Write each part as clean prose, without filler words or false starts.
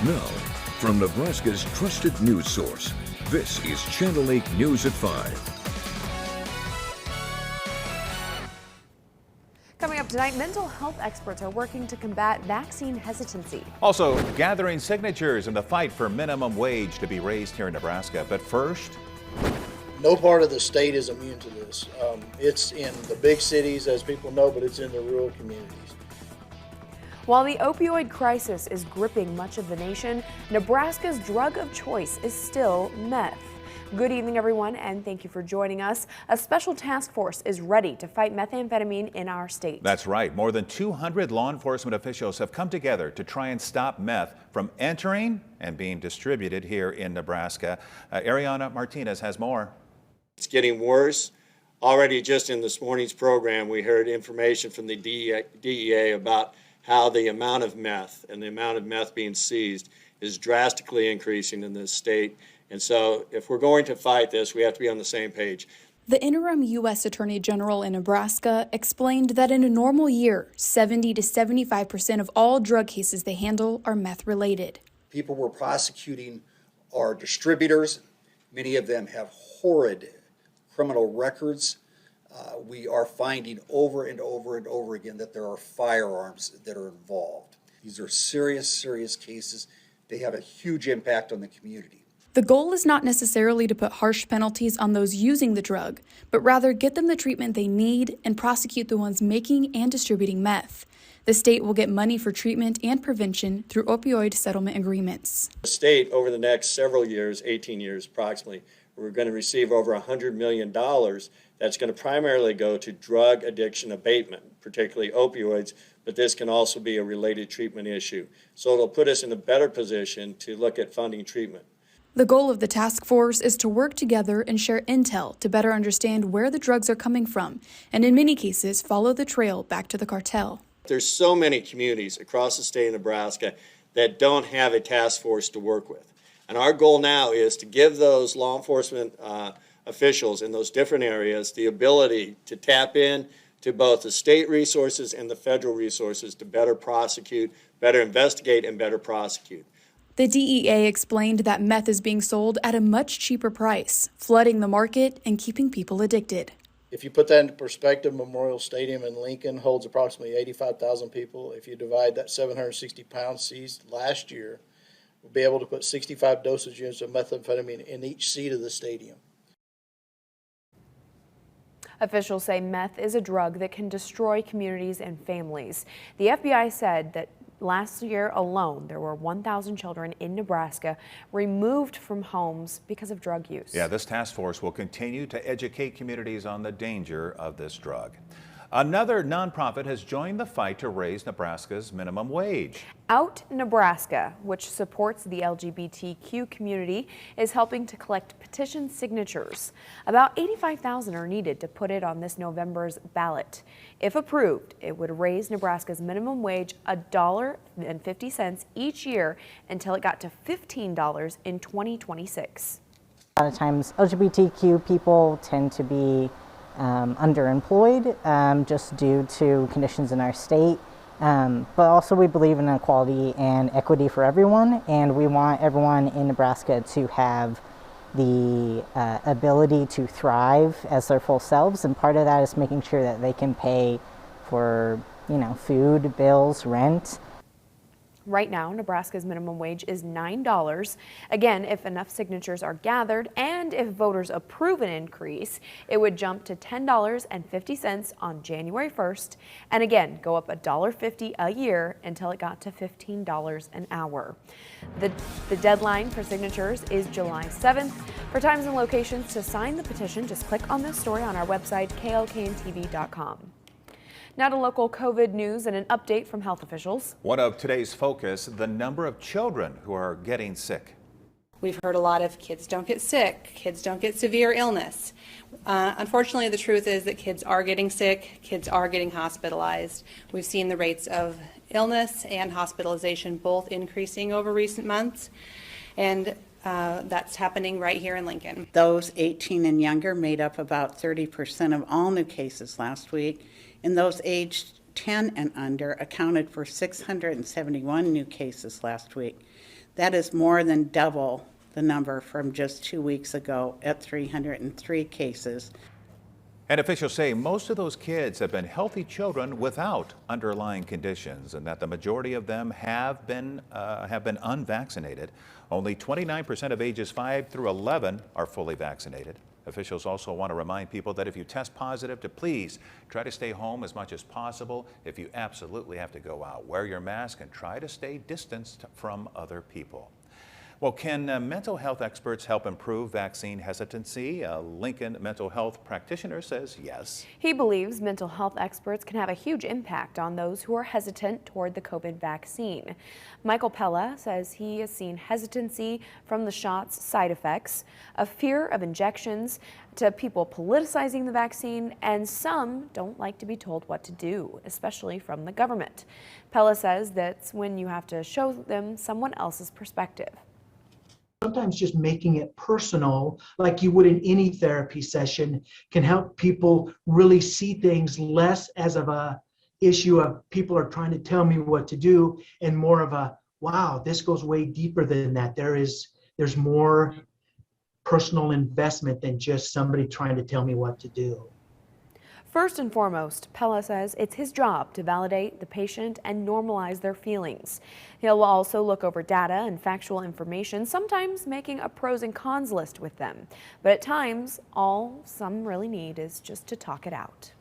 Now, from Nebraska's trusted news source, this is Channel 8 News at 5. Coming up tonight, mental health experts are working to combat vaccine hesitancy. Also, gathering signatures in the fight for minimum wage to be raised here in Nebraska. But first, no part of the state is immune to this. It's in the big cities, as people know, but it's in the rural communities. While the opioid crisis is gripping much of the nation, Nebraska's drug of choice is still meth. Good evening, everyone, and thank you for joining us. A special task force is ready to fight methamphetamine in our state. That's right. More than 200 law enforcement officials have come together to try and stop meth from entering and being distributed here in Nebraska. Ariana Martinez has more. It's getting worse. Already just in this morning's program, we heard information from the DEA about how the amount of meth and the amount of meth being seized is drastically increasing in this state. And so if we're going to fight this, we have to be on the same page. The interim U.S. Attorney General in Nebraska explained that in a normal year, 70 to 75% of all drug cases they handle are meth-related. People we're prosecuting are distributors. Many of them have horrid criminal records. We are finding over and over and over again that there are firearms that are involved. These are serious, serious cases. They have a huge impact on the community. The goal is not necessarily to put harsh penalties on those using the drug, but rather get them the treatment they need and prosecute the ones making and distributing meth. The state will get money for treatment and prevention through opioid settlement agreements. The state, over the next several years, 18 years approximately, we're going to receive over $100 million that's going to primarily go to drug addiction abatement, particularly opioids, but this can also be a related treatment issue. So it'll put us in a better position to look at funding treatment. The goal of the task force is to work together and share intel to better understand where the drugs are coming from, and in many cases, follow the trail back to the cartel. There's so many communities across the state of Nebraska that don't have a task force to work with. And our goal now is to give those law enforcement officials in those different areas the ability to tap in to both the state resources and the federal resources to better prosecute, better investigate, and better prosecute. The DEA explained that meth is being sold at a much cheaper price, flooding the market and keeping people addicted. If you put that into perspective, Memorial Stadium in Lincoln holds approximately 85,000 people. If you divide that 760 pounds seized last year, we'll be able to put 65 dosage units of methamphetamine in each seat of the stadium. Officials say meth is a drug that can destroy communities and families. The FBI said that last year alone, there were 1,000 children in Nebraska removed from homes because of drug use. Yeah, this task force will continue to educate communities on the danger of this drug. Another nonprofit has joined the fight to raise Nebraska's minimum wage. Out Nebraska, which supports the LGBTQ community, is helping to collect petition signatures. About 85,000 are needed to put it on this November's ballot. If approved, it would raise Nebraska's minimum wage $1.50 each year until it got to $15 in 2026. A lot of times LGBTQ people tend to be underemployed just due to conditions in our state. But also we believe in equality and equity for everyone, and we want everyone in Nebraska to have the ability to thrive as their full selves, and part of that is making sure that they can pay for, food, bills, rent. Right now, Nebraska's minimum wage is $9. Again, if enough signatures are gathered and if voters approve an increase, it would jump to $10.50 on January 1st, and again, go up $1.50 a year until it got to $15 an hour. The deadline for signatures is July 7th. For times and locations to sign the petition, just click on this story on our website, klkntv.com. Now to local COVID news and an update from health officials. One of today's focus, the number of children who are getting sick. We've heard a lot of kids don't get sick, kids don't get severe illness. Unfortunately, the truth is that kids are getting sick, kids are getting hospitalized. We've seen the rates of illness and hospitalization both increasing over recent months, and that's happening right here in Lincoln. Those 18 and younger made up about 30% of all new cases last week. And those aged 10 and under accounted for 671 new cases last week. That is more than double the number from just 2 weeks ago at 303 cases. And officials say most of those kids have been healthy children without underlying conditions, and that the majority of them have been unvaccinated. Only 29% of ages 5 through 11 are fully vaccinated. Officials also want to remind people that if you test positive, to please try to stay home as much as possible. If you absolutely have to go out, wear your mask and try to stay distanced from other people. Well, can mental health experts help improve vaccine hesitancy? A Lincoln mental health practitioner says yes. He believes mental health experts can have a huge impact on those who are hesitant toward the COVID vaccine. Michael Pella says he has seen hesitancy from the shot's side effects, a fear of injections, to people politicizing the vaccine, and some don't like to be told what to do, especially from the government. Pella says that's when you have to show them someone else's perspective. Sometimes just making it personal, like you would in any therapy session, can help people really see things less as of a issue of people are trying to tell me what to do, and more of a, wow, this goes way deeper than that. There's more personal investment than just somebody trying to tell me what to do. First and foremost, Pella says it's his job to validate the patient and normalize their feelings. He'll also look over data and factual information, sometimes making a pros and cons list with them. But at times, all some really need is just to talk it out.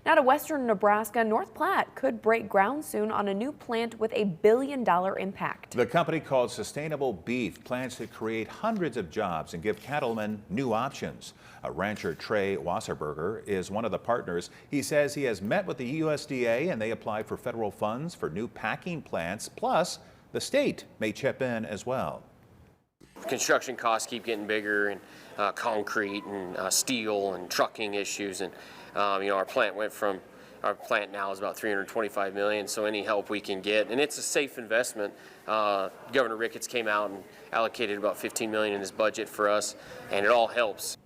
Now to western Nebraska, North Platte could break ground soon on a new plant with $1 billion impact. The company called Sustainable Beef plans to create hundreds of jobs and give cattlemen new options. Rancher Trey Wasserberger is one of the partners. He says he has met with the USDA and they applied for federal funds for new packing plants. Plus, the state may chip in as well. Construction costs keep getting bigger, and concrete and steel and trucking issues, and our plant now is about $325 million, so any help we can get, and it's a safe investment. Governor Ricketts came out and allocated about $15 million in his budget for us, and it all helps.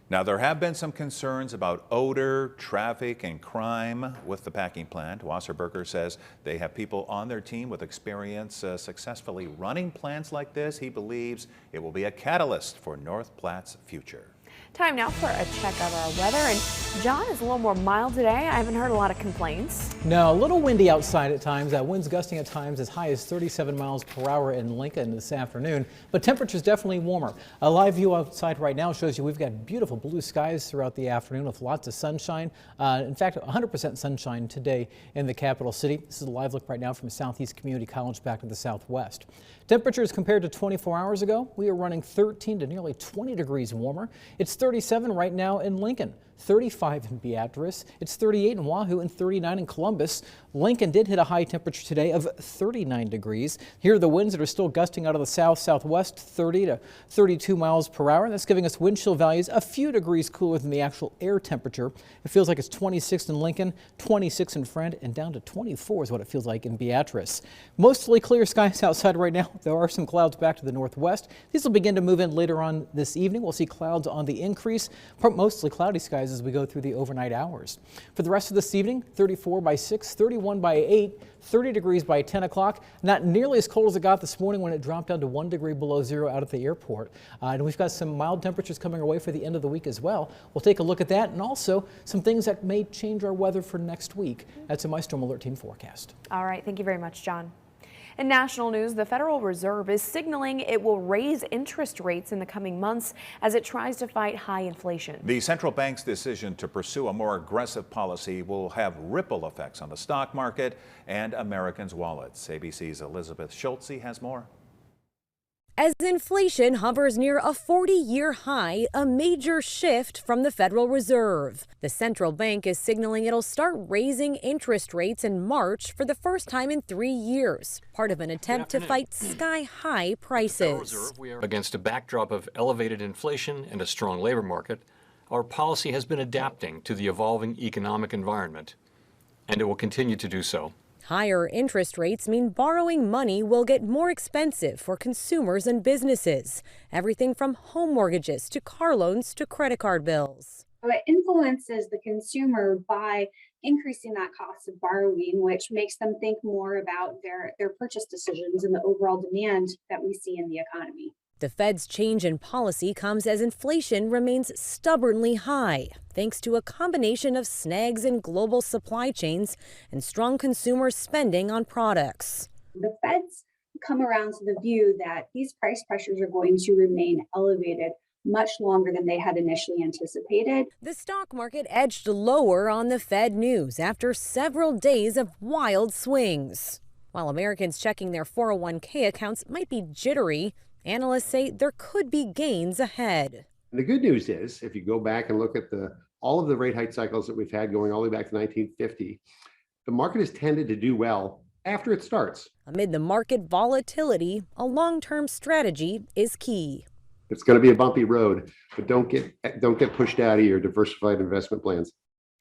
Now, there have been some concerns about odor, traffic, and crime with the packing plant. Wasserberger says they have people on their team with experience successfully running plants like this. He believes it will be a catalyst for North Platte's future. Time now for a check of our weather, and John is a little more mild today. I haven't heard a lot of complaints. No, a little windy outside at times. Winds gusting at times as high as 37 miles per hour in Lincoln this afternoon, but temperatures definitely warmer. A live view outside right now shows you we've got beautiful blue skies throughout the afternoon with lots of sunshine. In fact, 100% sunshine today in the capital city. This is a live look right now from Southeast Community College back to the southwest. Temperatures compared to 24 hours ago, we are running 13 to nearly 20 degrees warmer. It's 37 right now in Lincoln, 35 in Beatrice, it's 38 in Wahoo, and 39 in Columbus. Lincoln did hit a high temperature today of 39 degrees. Here are the winds that are still gusting out of the south-southwest, 30 to 32 miles per hour. That's giving us wind chill values a few degrees cooler than the actual air temperature. It feels like it's 26 in Lincoln, 26 in Friend, and down to 24 is what it feels like in Beatrice. Mostly clear skies outside right now. There are some clouds back to the northwest. These will begin to move in later on this evening. We'll see clouds on the increase, mostly cloudy skies as we go through the overnight hours. For the rest of this evening, 34 by 6, 31 by 8, 30 degrees by 10 o'clock. Not nearly as cold as it got this morning when it dropped down to 1 degree below zero out at the airport. And we've got some mild temperatures coming our way for the end of the week as well. We'll take a look at that and also some things that may change our weather for next week. That's in my Storm Alert Team forecast. All right, thank you very much, John. In national news, the Federal Reserve is signaling it will raise interest rates in the coming months as it tries to fight high inflation. The central bank's decision to pursue a more aggressive policy will have ripple effects on the stock market and Americans' wallets. ABC's Elizabeth Schultze has more. As inflation hovers near a 40-year high, a major shift from the Federal Reserve. The central bank is signaling it'll start raising interest rates in March for the first time in 3 years, part of an attempt to fight sky-high prices. Against a backdrop of elevated inflation and a strong labor market, our policy has been adapting to the evolving economic environment, and it will continue to do so. Higher interest rates mean borrowing money will get more expensive for consumers and businesses. Everything from home mortgages to car loans to credit card bills. It influences the consumer by increasing that cost of borrowing, which makes them think more about their purchase decisions and the overall demand that we see in the economy. The Fed's change in policy comes as inflation remains stubbornly high, thanks to a combination of snags in global supply chains and strong consumer spending on products. The Fed's come around to the view that these price pressures are going to remain elevated much longer than they had initially anticipated. The stock market edged lower on the Fed news after several days of wild swings. While Americans checking their 401k accounts might be jittery, analysts say there could be gains ahead. The good news is, if you go back and look at all of the rate hike cycles that we've had going all the way back to 1950, the market has tended to do well after it starts. Amid the market volatility, a long-term strategy is key. It's going to be a bumpy road, but don't get pushed out of your diversified investment plans.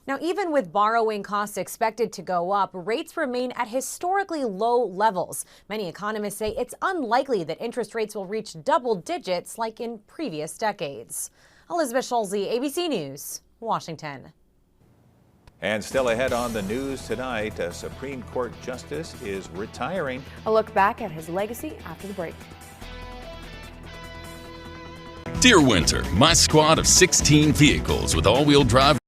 Now, even with borrowing costs expected to go up, rates remain at historically low levels. Many economists say it's unlikely that interest rates will reach double digits like in previous decades. Elizabeth Schulze, ABC News, Washington. And still ahead on the news tonight, a Supreme Court justice is retiring. A look back at his legacy after the break. Dear Winter, my squad of 16 vehicles with all-wheel drive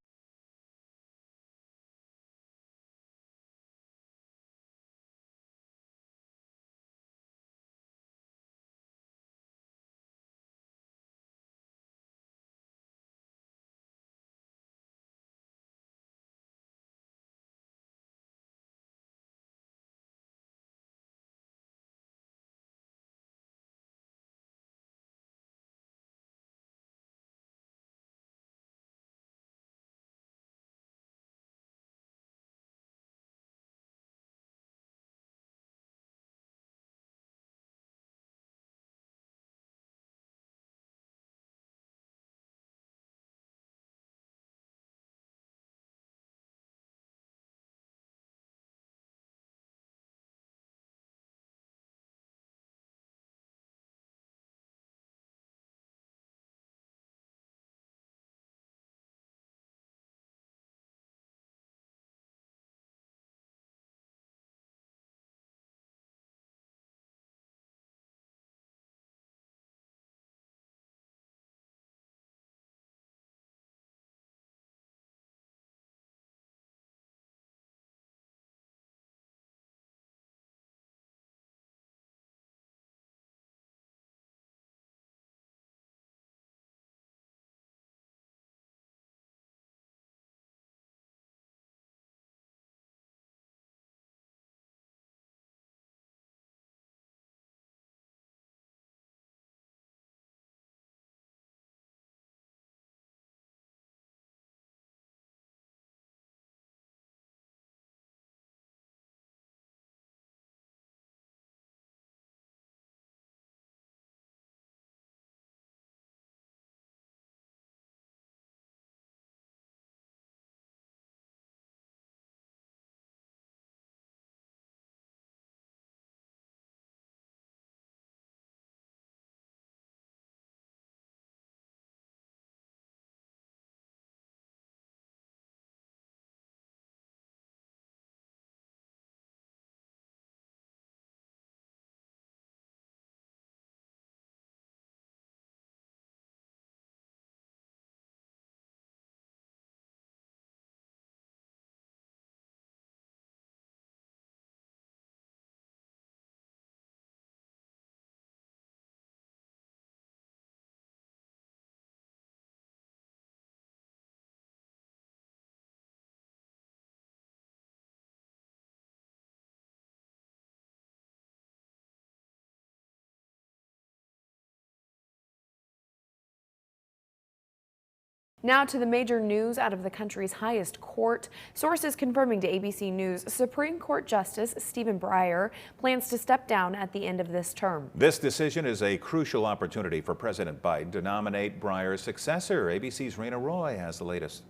Now to the major news out of the country's highest court. Sources confirming to ABC News Supreme Court Justice Stephen Breyer plans to step down at the end of this term. This decision is a crucial opportunity for President Biden to nominate Breyer's successor. ABC's Raina Roy has the latest.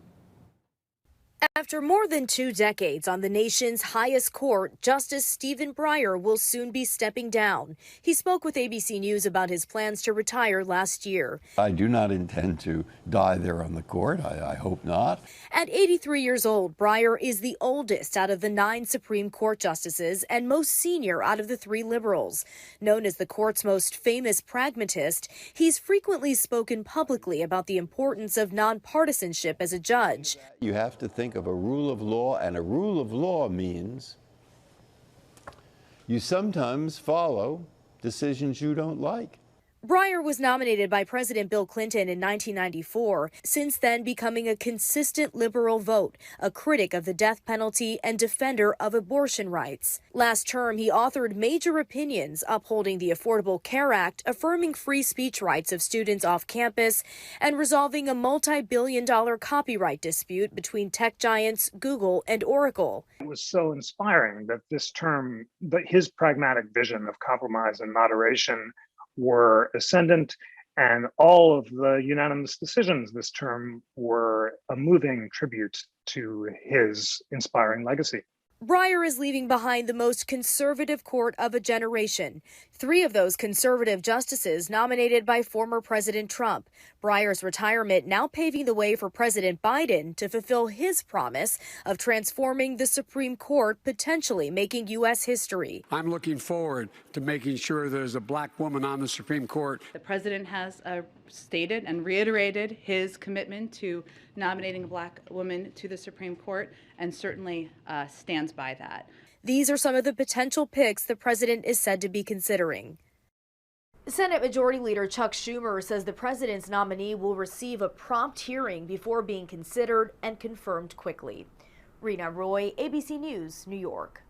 After more than 2 decades on the nation's highest court, Justice Stephen Breyer will soon be stepping down. He spoke with ABC News about his plans to retire last year. I do not intend to die there on the court. I hope not. At 83 years old, Breyer is the oldest out of the 9 Supreme Court justices and most senior out of the 3 liberals. Known as the court's most famous pragmatist, he's frequently spoken publicly about the importance of nonpartisanship as a judge. You have to think of a rule of law, and a rule of law means you sometimes follow decisions you don't like. Breyer was nominated by President Bill Clinton in 1994, since then becoming a consistent liberal vote, a critic of the death penalty and defender of abortion rights. Last term, he authored major opinions upholding the Affordable Care Act, affirming free speech rights of students off campus, and resolving a multi-billion-dollar copyright dispute between tech giants Google and Oracle. It was so inspiring that this term, that his pragmatic vision of compromise and moderation were ascendant, and all of the unanimous decisions this term were a moving tribute to his inspiring legacy. Breyer is leaving behind the most conservative court of a generation. 3 of those conservative justices nominated by former President Trump. Breyer's retirement now paving the way for President Biden to fulfill his promise of transforming the Supreme Court, potentially making U.S. history. I'm looking forward to making sure there's a black woman on the Supreme Court. The president has stated and reiterated his commitment to nominating a black woman to the Supreme Court, and certainly stands by that. These are some of the potential picks the president is said to be considering. Senate Majority Leader Chuck Schumer says the president's nominee will receive a prompt hearing before being considered and confirmed quickly. Rena Roy, ABC News, New York.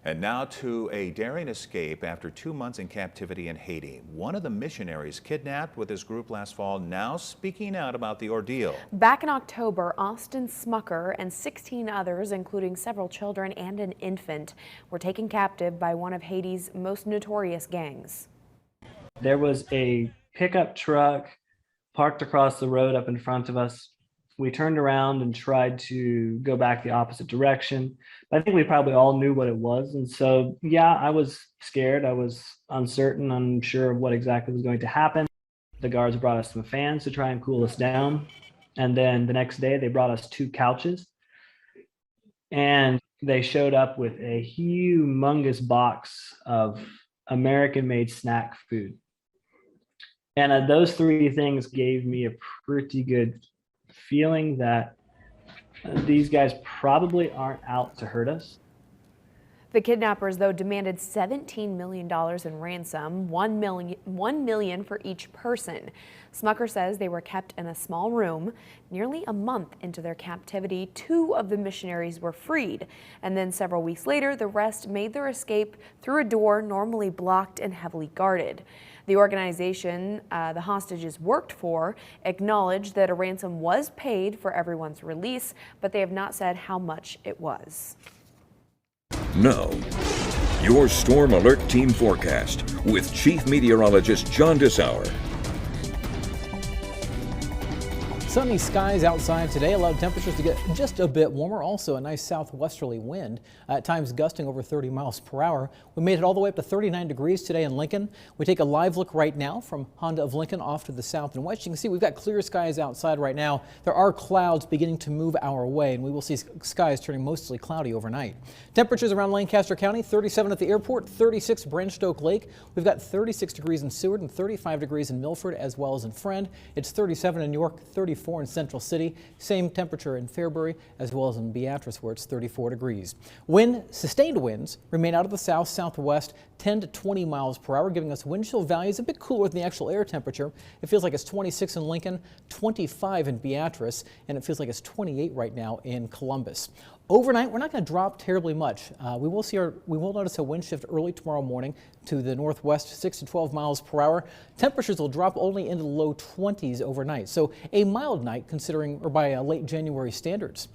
And now to a daring escape after 2 months in captivity in Haiti. One of the missionaries kidnapped with his group last fall now speaking out about the ordeal. Back in October, Austin Smucker and 16 others, including several children and an infant, were taken captive by one of Haiti's most notorious gangs. There was a pickup truck parked across the road up in front of us. We turned around and tried to go back the opposite direction. I think we probably all knew what it was. And so, yeah, I was scared. I was uncertain, unsure of what exactly was going to happen. The guards brought us some fans to try and cool us down. And then the next day they brought us 2 couches. And they showed up with a humongous box of American-made snack food. And those 3 things gave me a pretty good feeling that these guys probably aren't out to hurt us. The kidnappers, though, demanded $17 million in ransom, $1 million for each person. Smucker says they were kept in a small room. Nearly a month into their captivity, 2 of the missionaries were freed. And then several weeks later, the rest made their escape through a door normally blocked and heavily guarded. The organization the hostages worked for acknowledged that a ransom was paid for everyone's release, but they have not said how much it was. Now, your Storm Alert Team forecast with Chief Meteorologist John Dessauer. Sunny skies outside today allowed temperatures to get just a bit warmer. Also a nice southwesterly wind, at times gusting over 30 miles per hour. We made it all the way up to 39 degrees today in Lincoln. We take a live look right now from Honda of Lincoln off to the south and west. You can see we've got clear skies outside right now. There are clouds beginning to move our way, and we will see skies turning mostly cloudy overnight. Temperatures around Lancaster County, 37 at the airport, 36 Branch Oak Lake. We've got 36 degrees in Seward and 35 degrees in Milford as well as in Friend. It's 37 in York, 34 in Central City. Same temperature in Fairbury as well as in Beatrice, where it's 34 degrees. Sustained winds remain out of the south-southwest, 10 to 20 miles per hour, giving us wind chill values a bit cooler than the actual air temperature. It feels like it's 26 in Lincoln, 25 in Beatrice, and it feels like it's 28 right now in Columbus. Overnight, we're not going to drop terribly much. We will notice a wind shift early tomorrow morning to the northwest, 6 to 12 miles per hour. Temperatures will drop only into the low 20s overnight. So a mild night considering, or by late January standards.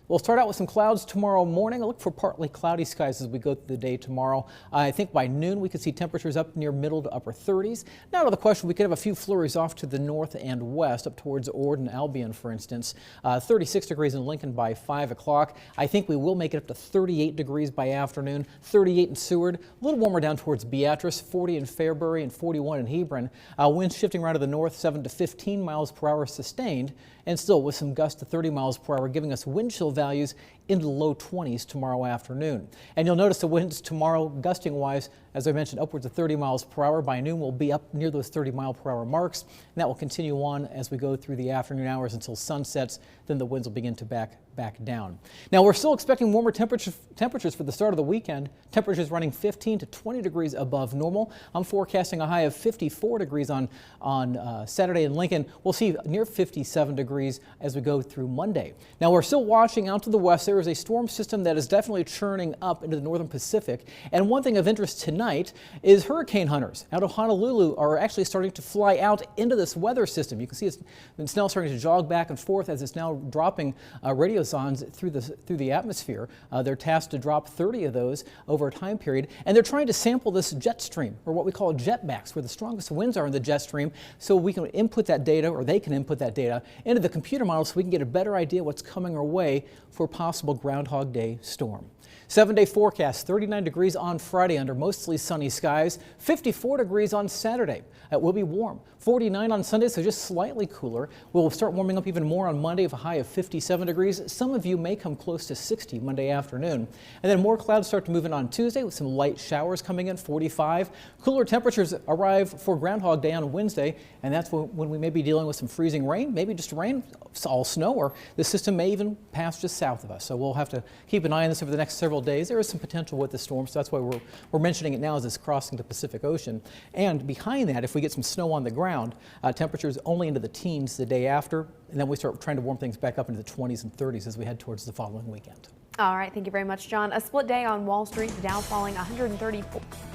We'll start out with some clouds tomorrow morning. I'll look for partly cloudy skies as we go through the day tomorrow. I think by noon we could see temperatures up near middle to upper 30s. Now to the question, we could have a few flurries off to the north and west, up towards Ord and Albion, for instance. 36 degrees in Lincoln by 5 o'clock. I think we will make it up to 38 degrees by afternoon, 38 in Seward, a little warmer down towards Beatrice, 40 in Fairbury and 41 in Hebron. Winds shifting around to the north, 7 to 15 miles per hour sustained, and still with some gusts to 30 miles per hour, giving us wind chill values into the low 20s tomorrow afternoon. And you'll notice the winds tomorrow, gusting wise, as I mentioned, upwards of 30 miles per hour. By noon, we'll be up near those 30 mile per hour marks, and that will continue on as we go through the afternoon hours until sun sets. Then the winds will begin to back down. Now, we're still expecting warmer temperatures for the start of the weekend. Temperatures running 15 to 20 degrees above normal. I'm forecasting a high of 54 degrees on Saturday in Lincoln. We'll see near 57 degrees as we go through Monday. Now, we're still watching out to the west. There is a storm system that is definitely churning up into the northern Pacific. And one thing of interest tonight is hurricane hunters out of Honolulu are actually starting to fly out into this weather system. You can see it's now starting to jog back and forth as it's now dropping radiosondes through the atmosphere. They're tasked to drop 30 of those over a time period, and they're trying to sample this jet stream, or what we call jetbacks, where the strongest winds are in the jet stream, so we can input that data, or they can input that data into the computer model so we can get a better idea what's coming our way for a possible Groundhog Day storm. 7-day forecast, 39 degrees on Friday under mostly sunny skies, 54 degrees on Saturday. It will be warm. 49 on Sunday, so just slightly cooler. We'll start warming up even more on Monday with a high of 57 degrees. Some of you may come close to 60 Monday afternoon. And then more clouds start to move in on Tuesday with some light showers coming in, 45. Cooler temperatures arrive for Groundhog Day on Wednesday, and that's when we may be dealing with some freezing rain, maybe just rain, all snow, or the system may even pass just south of us. So we'll have to keep an eye on this over the next several days. There is some potential with the storm, so that's why we're mentioning it now as it's crossing the Pacific Ocean. And behind that, if we get some snow on the ground, temperatures only into the teens the day after, and then we start trying to warm things back up into the 20s and 30s as we head towards the following weekend. All right, thank you very much, John. A split day on Wall Street, the Dow falling 130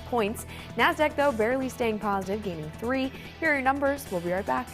points. NASDAQ, though, barely staying positive, gaining 3. Here are your numbers. We'll be right back.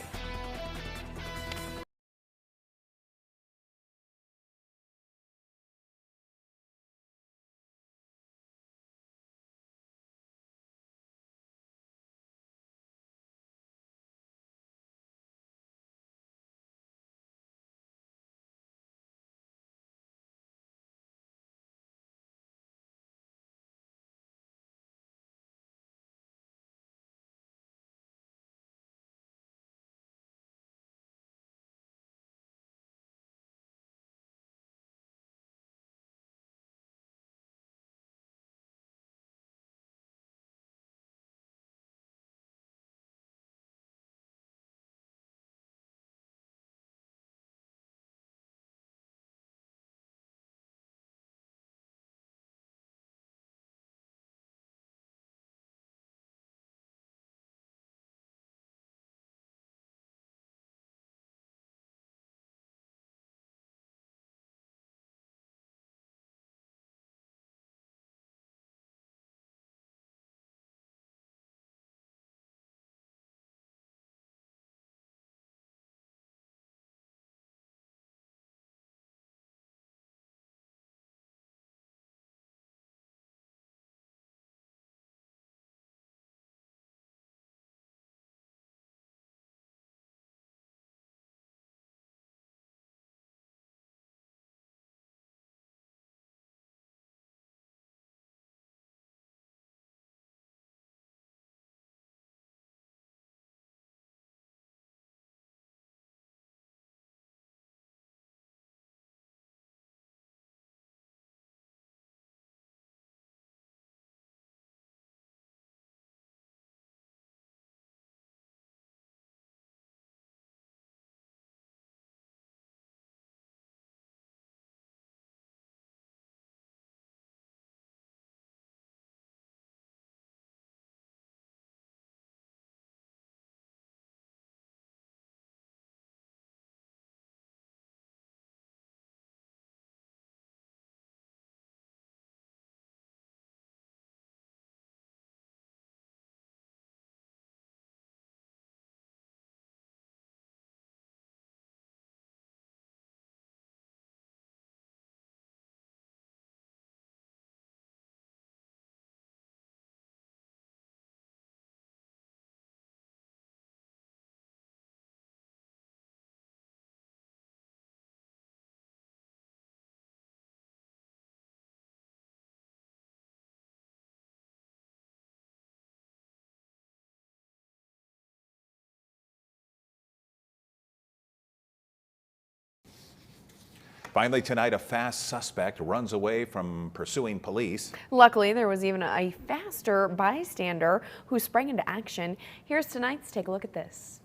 Finally tonight, a fast suspect runs away from pursuing police. Luckily, there was even a faster bystander who sprang into action. Here's tonight's Take a Look at This.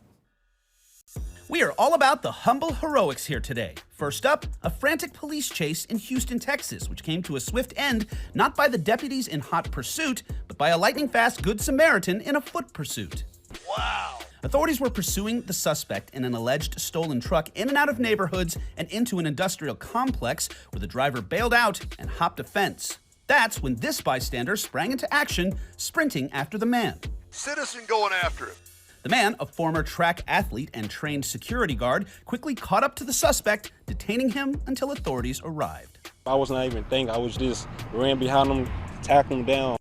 We are all about the humble heroics here today. First up, a frantic police chase in Houston, Texas, which came to a swift end not by the deputies in hot pursuit, but by a lightning-fast Good Samaritan in a foot pursuit. Wow! Authorities were pursuing the suspect in an alleged stolen truck in and out of neighborhoods and into an industrial complex where the driver bailed out and hopped a fence. That's when this bystander sprang into action, sprinting after the man. Citizen going after him. The man, a former track athlete and trained security guard, quickly caught up to the suspect, detaining him until authorities arrived. I was not even thinking. I was just ran behind him, tackled him down.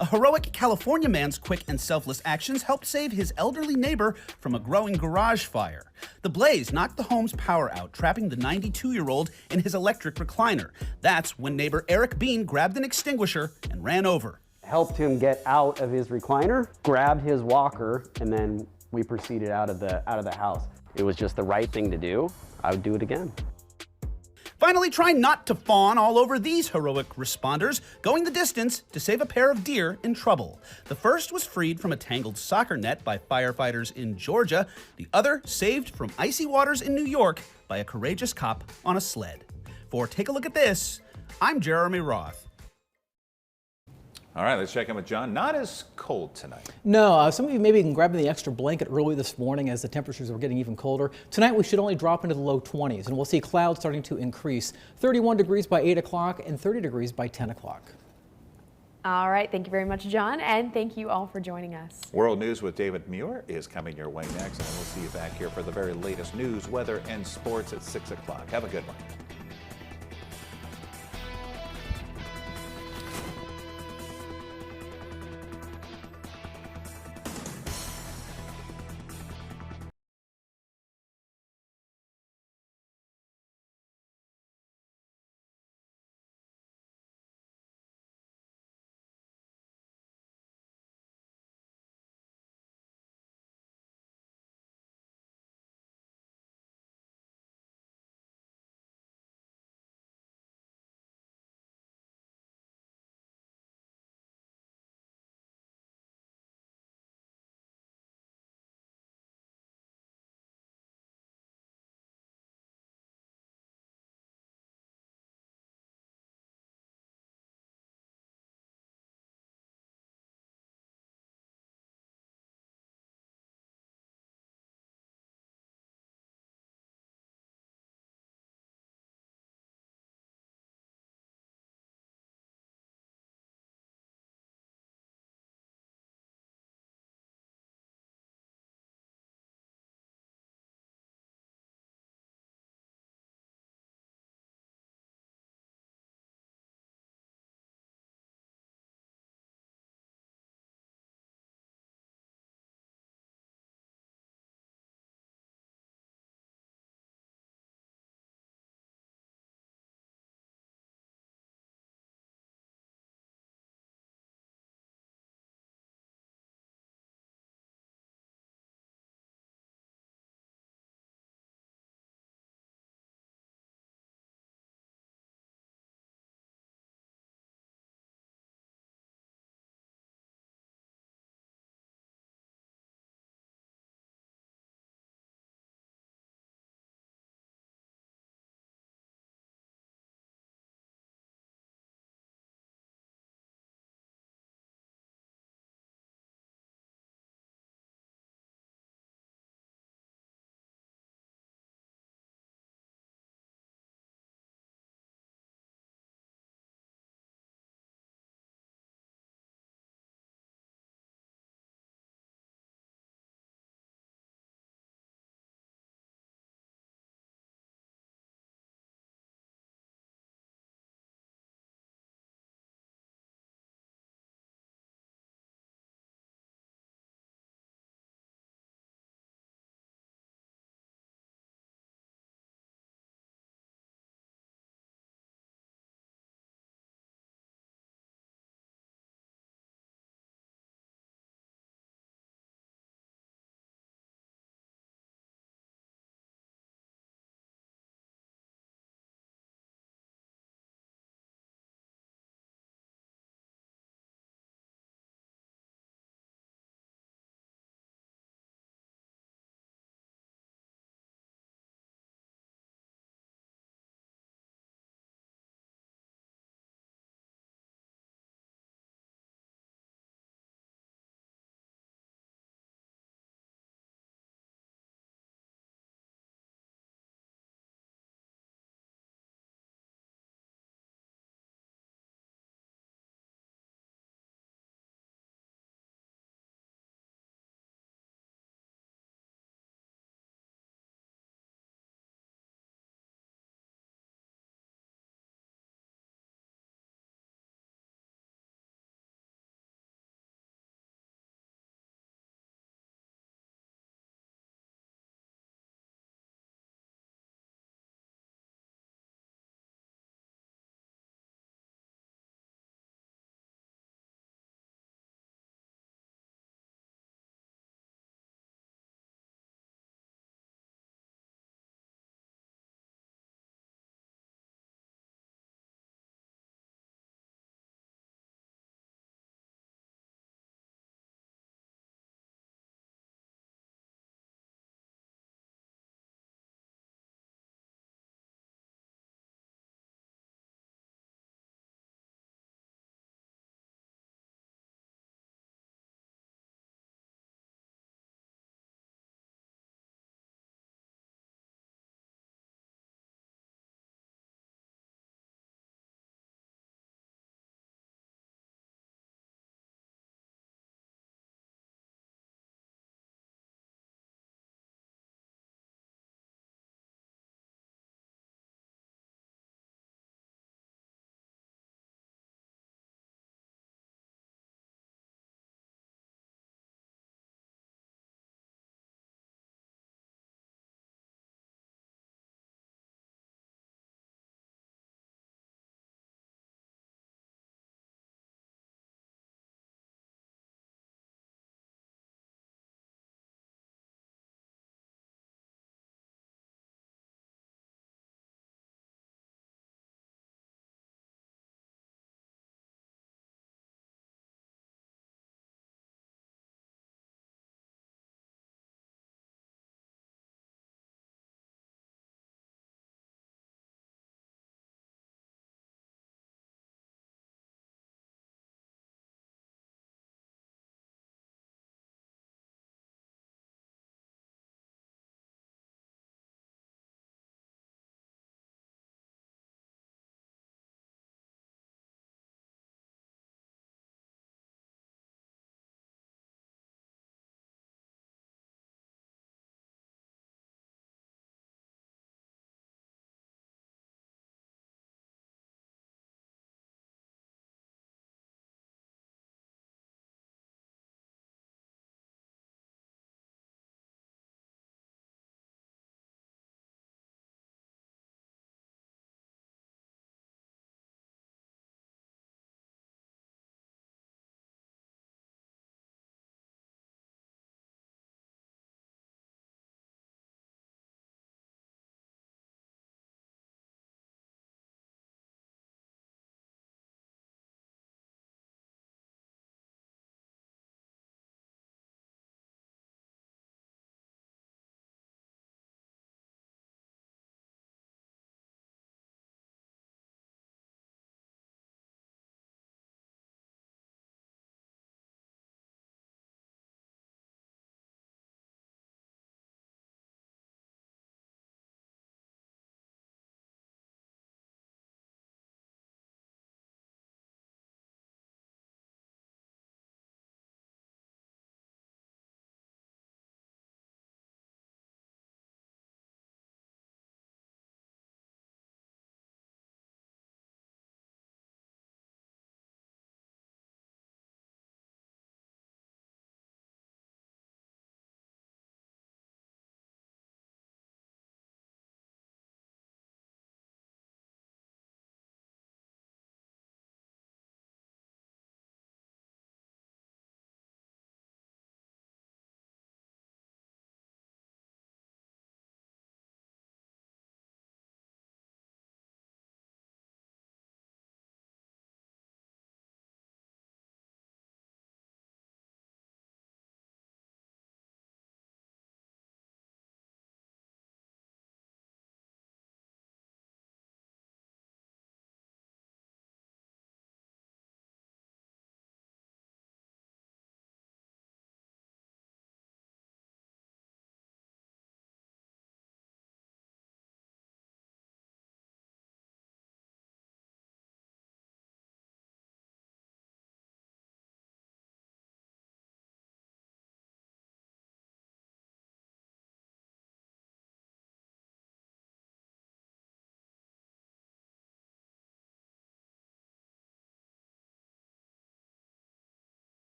A heroic California man's quick and selfless actions helped save his elderly neighbor from a growing garage fire. The blaze knocked the home's power out, trapping the 92-year-old in his electric recliner. That's when neighbor Eric Bean grabbed an extinguisher and ran over. Helped him get out of his recliner, grabbed his walker, and then we proceeded out of the house. It was just the right thing to do. I would do it again. Finally, try not to fawn all over these heroic responders, going the distance to save a pair of deer in trouble. The first was freed from a tangled soccer net by firefighters in Georgia. The other saved from icy waters in New York by a courageous cop on a sled. For Take a Look at This, I'm Jeremy Roth. All right, let's check in with John. Not as cold tonight. No, some of you maybe can grab the extra blanket early this morning as the temperatures were getting even colder. Tonight we should only drop into the low 20s, and we'll see clouds starting to increase. 31 degrees by 8 o'clock and 30 degrees by 10 o'clock. All right, thank you very much, John, and thank you all for joining us. World News with David Muir is coming your way next, and we'll see you back here for the very latest news, weather, and sports at 6 o'clock. Have a good one.